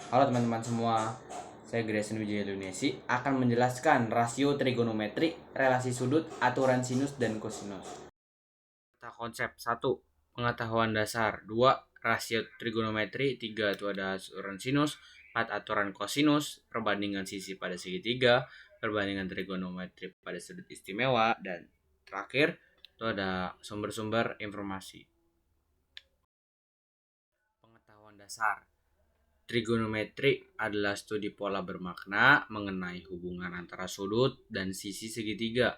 Halo teman-teman semua, saya Grayson Wijaya Lunesi akan menjelaskan rasio trigonometri, relasi sudut, aturan sinus dan kosinus. Kata konsep 1. Pengetahuan dasar 2. Rasio trigonometri 3. Itu ada aturan sinus 4. Aturan kosinus, perbandingan sisi pada segitiga, perbandingan trigonometri pada sudut istimewa, dan terakhir itu ada sumber-sumber informasi. Pengetahuan dasar. Trigonometri adalah studi pola bermakna mengenai hubungan antara sudut dan sisi segitiga.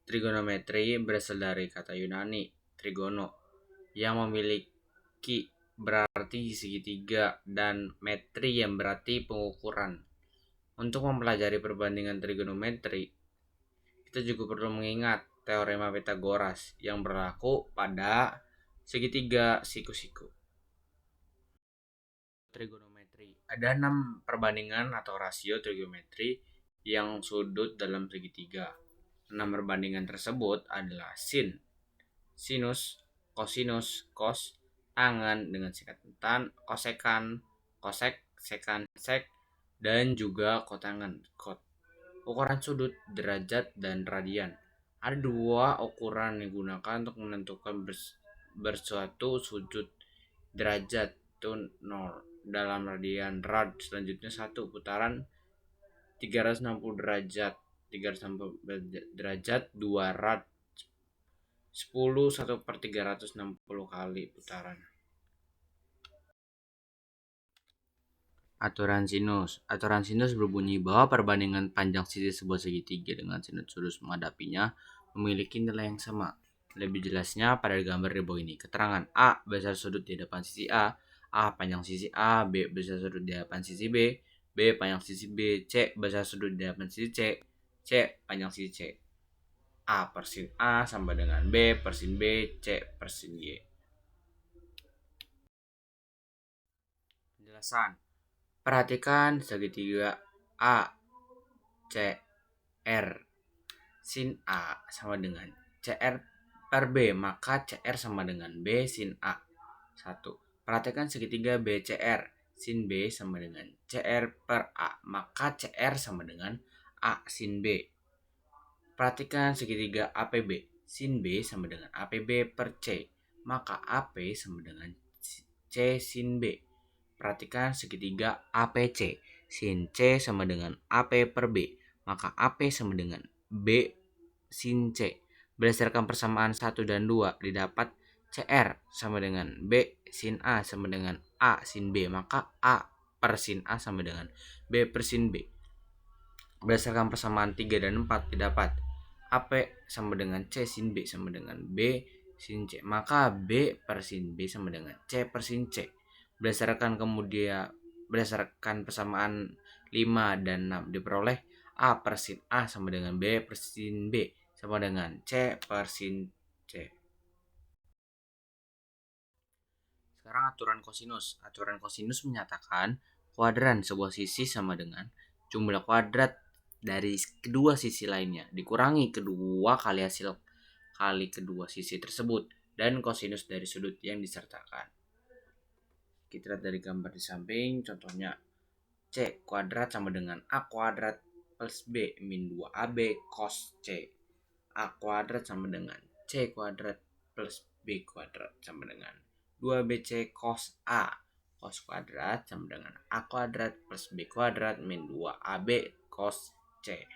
Trigonometri berasal dari kata Yunani trigono yang memiliki berarti segitiga dan metri yang berarti pengukuran. Untuk mempelajari perbandingan trigonometri, kita juga perlu mengingat teorema Pythagoras yang berlaku pada segitiga siku-siku. Trigonometri. Ada 6 perbandingan atau rasio trigonometri yang sudut dalam segitiga. 6 perbandingan tersebut adalah sin, sinus, kosinus, kos, tangan dengan sekatan, kosekan, kosek, sekan, sek, dan juga kotangan, kot. Ukuran sudut, derajat, dan radian. Ada 2 ukuran yang digunakan untuk menentukan bersuatu sudut. Derajat itu 0 dalam radian rad, selanjutnya 1 putaran 360 derajat, 360 derajat 2 rad, 10 1 per 360 kali putaran. Aturan sinus berbunyi bahwa perbandingan panjang sisi sebuah segitiga dengan sinus sudut menghadapinya memiliki nilai yang sama. Lebih jelasnya pada gambar di bawah ini. Keterangan A besar sudut di hadapan sisi A panjang sisi A, B besar sudut di hadapan sisi B panjang sisi B, C besar sudut di hadapan sisi C panjang sisi C. A per sin A sama dengan B per sin B, C per sin Y. Penjelasan. Perhatikan segitiga A, C, R. Sin A sama dengan CR per B, maka CR sama dengan B sin A. 1. Perhatikan segitiga BCR. Sin B sama dengan CR per A, maka CR sama dengan A sin B. Perhatikan segitiga APB. Sin B sama dengan APB per C, maka AP sama dengan C sin B. Perhatikan segitiga APC. Sin C sama dengan AP per B, maka AP sama dengan B sin C. Berdasarkan persamaan 1 dan 2 didapat CR sama dengan B sin A sama dengan A sin B, maka A per sin A sama dengan B per sin B. Berdasarkan persamaan 3 dan 4 didapat AP sama dengan C sin B sama dengan B sin C, maka B per sin B sama dengan C per sin C. Berdasarkan persamaan 5 dan 6 diperoleh A per sin A sama dengan B per sin B sama dengan C per sin C. Sekarang aturan kosinus. Aturan kosinus menyatakan kuadran sebuah sisi sama dengan jumlah kuadrat dari kedua sisi lainnya dikurangi kedua kali hasil kali kedua sisi tersebut dan kosinus dari sudut yang disertakan. Kita lihat dari gambar di samping, contohnya C kuadrat sama dengan A kuadrat plus B min 2AB cos C. A kuadrat sama dengan C kuadrat plus B kuadrat sama dengan 2BC cos A. Cos kuadrat sama dengan A kuadrat plus B kuadrat min 2AB cos C.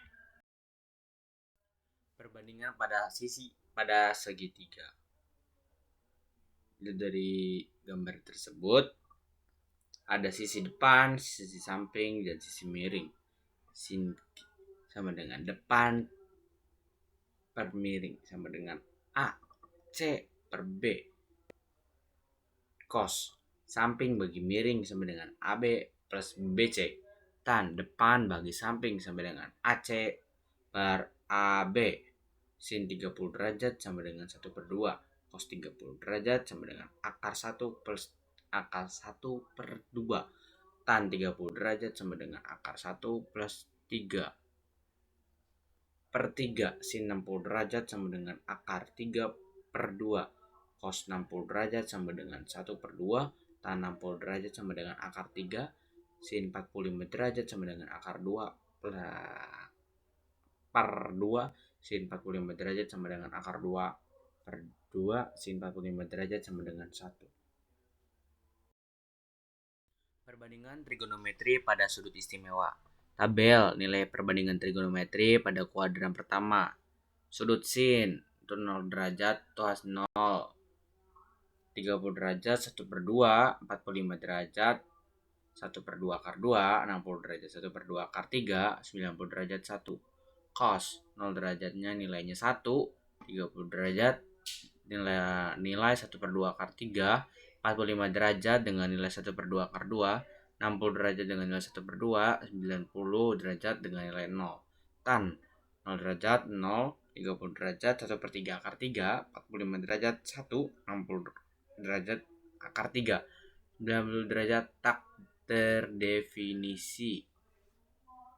Perbandingan pada segitiga. Dari gambar tersebut ada sisi depan, sisi samping, dan sisi miring. Sin sama dengan depan per miring sama dengan A C per B. Cos samping bagi miring sama dengan AB plus BC. Tan depan bagi samping sama dengan AC per AB. Sin 30 derajat sama dengan 1 per 2. Cos 30 derajat sama dengan akar 1 plus akar 1 per 2. Tan 30 derajat sama dengan akar 1 plus 3 per 3. Sin 60 derajat sama dengan akar 3 per 2. Cos 60 derajat sama dengan 1 per 2. tan 60 derajat sama dengan akar 3, sin 45 derajat sama dengan akar 2 per 2, sin 45 derajat sama dengan akar 2 per 2, sin 45 derajat sama dengan 1. Perbandingan trigonometri pada sudut istimewa. Tabel nilai perbandingan trigonometri pada kuadran pertama. Sudut sin itu 0 derajat itu 0, 30 derajat 1 per 2, 45 derajat 1 per 2 akar 2, 60 derajat 1 per 2 akar 3, 90 derajat 1. Cos 0 derajatnya nilainya 1, 30 derajat nilai 1 per 2 akar 3, 45 derajat dengan nilai 1 per 2 akar 2, 60 derajat dengan nilai 1 per 2, 90 derajat dengan nilai 0. Tan 0 derajat 0, 30 derajat 1 per 3 akar 3, 45 derajat 1, 60 derajat akar 3, 90 derajat tak terdefinisi.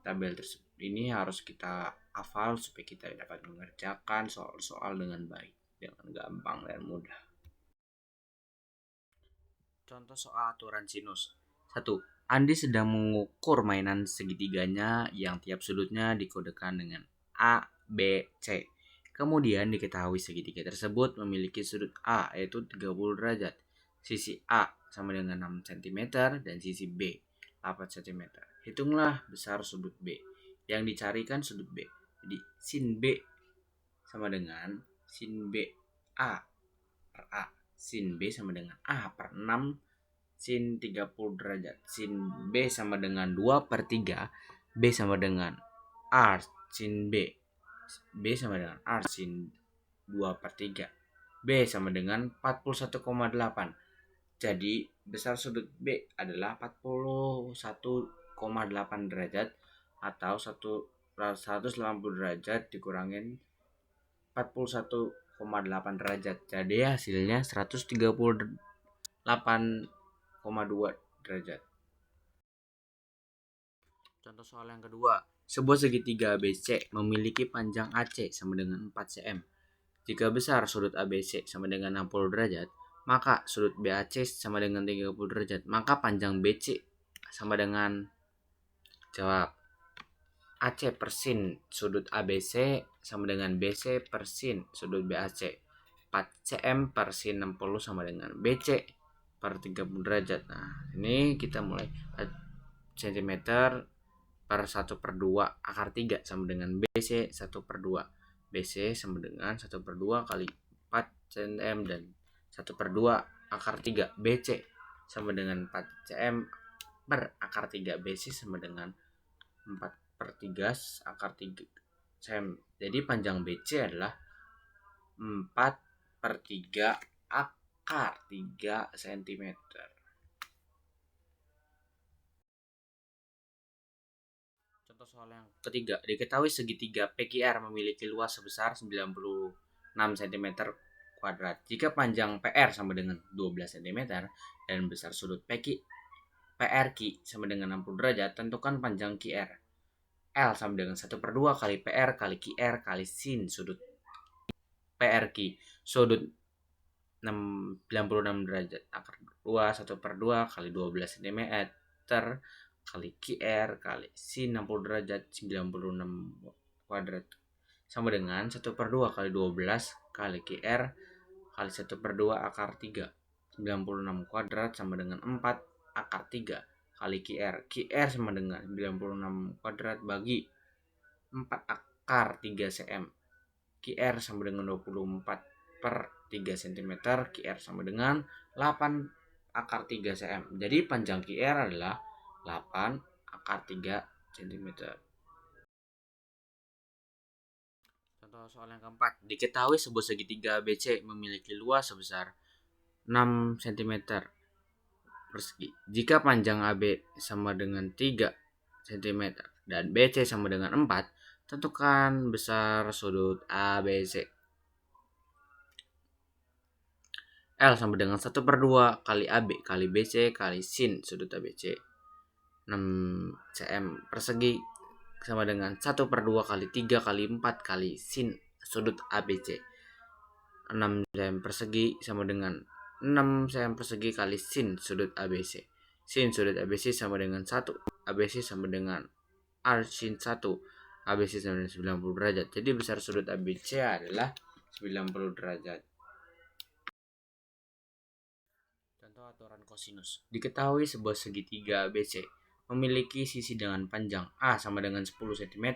Tabel tersebut ini harus kita hafal supaya kita dapat mengerjakan soal-soal dengan baik, dengan gampang dan mudah. Contoh soal aturan sinus. 1. Andi sedang mengukur mainan segitiganya yang tiap sudutnya dikodekan dengan A, B, C. Kemudian diketahui segitiga tersebut memiliki sudut A yaitu 30 derajat. Sisi A sama dengan 6 cm dan sisi B 8 cm. Hitunglah besar sudut B. Yang dicarikan sudut B. Jadi sin B sama dengan sin B A per A. Sin B sama dengan A per 6 sin 30 derajat. Sin B sama dengan 2 per 3. B sama dengan R sin B. B sama dengan R sin 2 per 3. B sama dengan 41,8. Jadi besar sudut B adalah 41,8 derajat atau 180 derajat dikurangin 41,8 derajat. Jadi hasilnya 138,2 derajat. Contoh soal yang kedua. Sebuah segitiga ABC memiliki panjang AC sama dengan 4 cm. Jika besar sudut ABC sama dengan 60 derajat, maka sudut BAC sama dengan 30 derajat. Maka panjang BC sama dengan, jawab, AC per sin sudut ABC sama dengan BC per sin sudut BAC. 4 cm per sin 60 sama dengan BC per 30 derajat. Nah, ini kita mulai cm per 1 per 2 akar 3 sama dengan BC 1 per 2. BC sama dengan 1 per 2 kali 4 cm dan 1 per 2 akar 3 BC sama dengan 4 cm per akar 3. BC sama dengan 4 per 3 akar 3 cm. Jadi panjang BC adalah 4 per 3 akar 3 cm. Contoh soal yang ketiga. Diketahui segitiga PQR memiliki luas sebesar 96 cm kuadrat. Jika panjang PR sama dengan 12 cm dan besar sudut PRQ sama dengan 60 derajat, tentukan panjang QR. L sama dengan 1 per 2 kali PR kali QR kali sin sudut PRQ. Sudut 96 derajat akar 2 1 per 2 kali 12 cm kali QR kali sin 60 derajat 96 kuadrat sama dengan 1 per 2 kali 12 kali QR kali 1 per 2 akar 3. 96 kuadrat sama dengan 4 akar 3 kali QR. QR sama dengan 96 kuadrat bagi 4 akar 3 cm. QR sama dengan 24 per 3 cm. QR sama dengan 8 akar 3 cm. Jadi panjang QR adalah 8 akar 3 cm. Contoh soal yang keempat. Diketahui sebuah segitiga ABC memiliki luas sebesar 6 cm persegi. Jika panjang AB sama dengan 3 cm dan BC sama dengan 4, tentukan besar sudut ABC. L sama dengan 1 per 2 kali AB kali BC kali sin sudut ABC. 6 cm persegi sama dengan 1 per 2 kali 3 kali 4 kali sin sudut ABC. 6 cm persegi sama dengan 6 cm persegi kali sin sudut ABC. Sin sudut ABC sama dengan 1. ABC sama dengan R sin 1. ABC sama dengan 90 derajat. Jadi besar sudut ABC adalah 90 derajat. Contoh aturan kosinus. Diketahui sebuah segitiga ABC memiliki sisi dengan panjang A sama dengan 10 cm,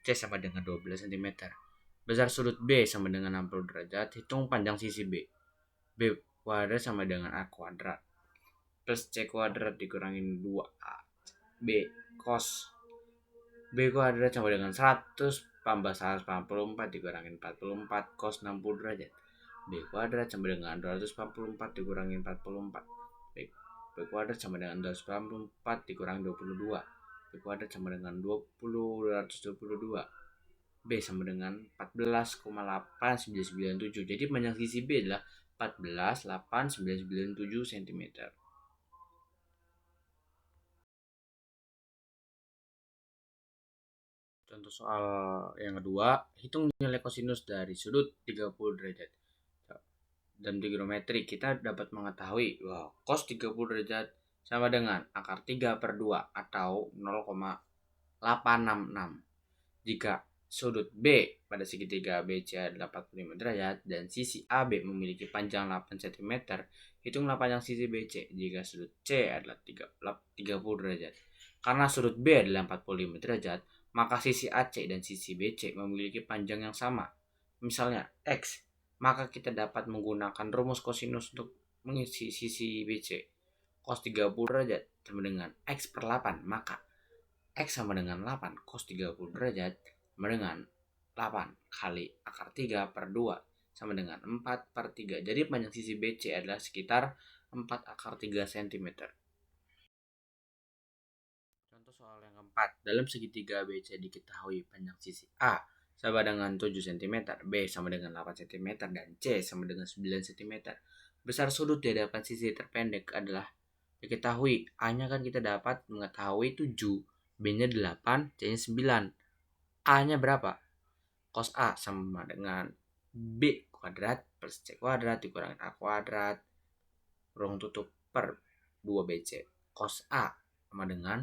C sama dengan 12 cm. Besar sudut B sama dengan 60 derajat. Hitung panjang sisi B. B kuadrat sama dengan A kuadrat plus C kuadrat dikurangin 2A. B cos B kuadrat sama dengan 100 tambah 184 dikurangin 44 cos 60 derajat. B kuadrat sama dengan 244 dikurangi 44. B kuadrat sama dengan 244 dikurangi 22. B kuadrat sama dengan 222. B sama dengan 14,8997. Jadi panjang sisi B adalah 14,8997 cm. Contoh soal yang kedua, hitung nilai kosinus dari sudut 30 derajat. Dalam trigonometri kita dapat mengetahui bahwa cos 30 derajat sama dengan akar 3 per 2 atau 0,866. Jika sudut B pada segitiga BC adalah 45 derajat dan sisi AB memiliki panjang 8 cm, hitunglah panjang sisi BC jika sudut C adalah 30 derajat. Karena sudut B adalah 45 derajat, maka sisi AC dan sisi BC memiliki panjang yang sama. Misalnya X, maka kita dapat menggunakan rumus kosinus untuk mengisi sisi BC. Cos 30 derajat sama dengan X per 8, maka X sama dengan 8 cos 30 derajat sama dengan 8 kali akar 3 per 2 sama dengan 4 per 3. Jadi panjang sisi BC adalah sekitar 4 akar 3 cm. Contoh soal yang keempat. Dalam segitiga BC diketahui panjang sisi A sama dengan 7 cm, B sama dengan 8 cm, dan C sama dengan 9 cm. Besar sudut di hadapan sisi terpendek adalah diketahui. A-nya kan kita dapat mengetahui 7, B-nya 8, C-nya 9. A-nya berapa? Cos A sama dengan B kuadrat plus C kuadrat dikurangin A kuadrat ruang tutup per 2BC. Cos A sama dengan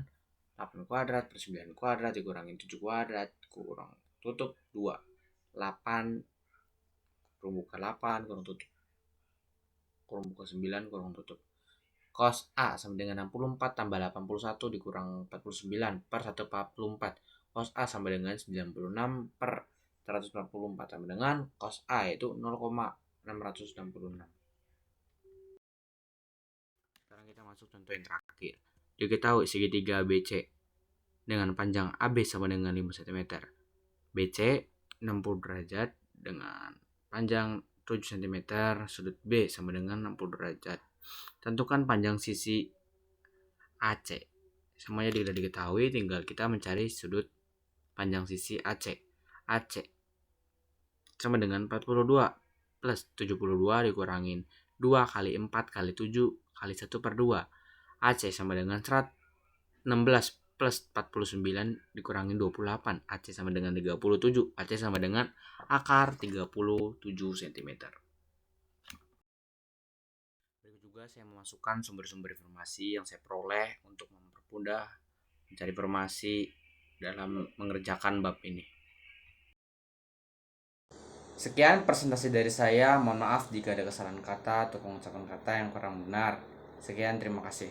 8 kuadrat per 9 kuadrat dikurangin 7 kuadrat kurang tutup 2. 8 kurang buka 8 kurang tutup kurang buka 9 kurang tutup. Cos A sama dengan 64 tambah 81 dikurang 49 per 144. Cos A sama dengan 96 per 144 sama dengan cos A itu 0,666. Sekarang kita masuk contoh yang terakhir. Diketahui segitiga BC dengan panjang AB sama dengan 5 cm. BC 60 derajat dengan panjang 7 cm, sudut B sama dengan 60 derajat. Tentukan panjang sisi AC. Semuanya sudah diketahui, tinggal kita mencari sudut panjang sisi AC. AC sama dengan 42 plus 72 dikurangin 2 kali 4 kali 7 kali 1 per 2. AC sama dengan 16 plus 49 dikurangin 28. AC sama dengan 37. AC sama dengan akar 37 cm. Berikut juga saya memasukkan sumber-sumber informasi yang saya peroleh untuk mempermudah mencari informasi dalam mengerjakan bab ini. Sekian presentasi dari saya. Mohon maaf jika ada kesalahan kata atau pengucapan kata yang kurang benar. Sekian, terima kasih.